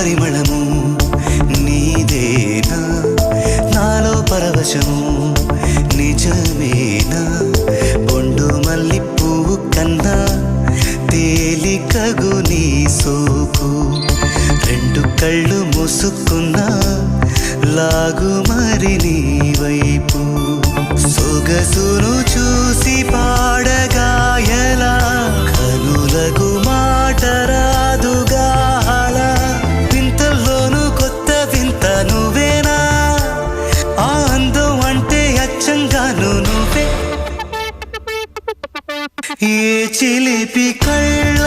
పరిమళము నీదేనా నాలో పరవశము నిజమేనా బొండు మల్లి పువ్వు కన్నా తేలికగు నీ సోకు రెండు కళ్ళు మూసుకున్నా లాగు మరి నీ వైపు సొగసును చూసి పాడగాయలా కనులకు మాట రాదుగా వింతల్లోనూ కొత్త వింత నువ్వేనా ఆ అందం అంటే అచ్చంగాను నువ్వే ఏ చిలిపి కళ్ళ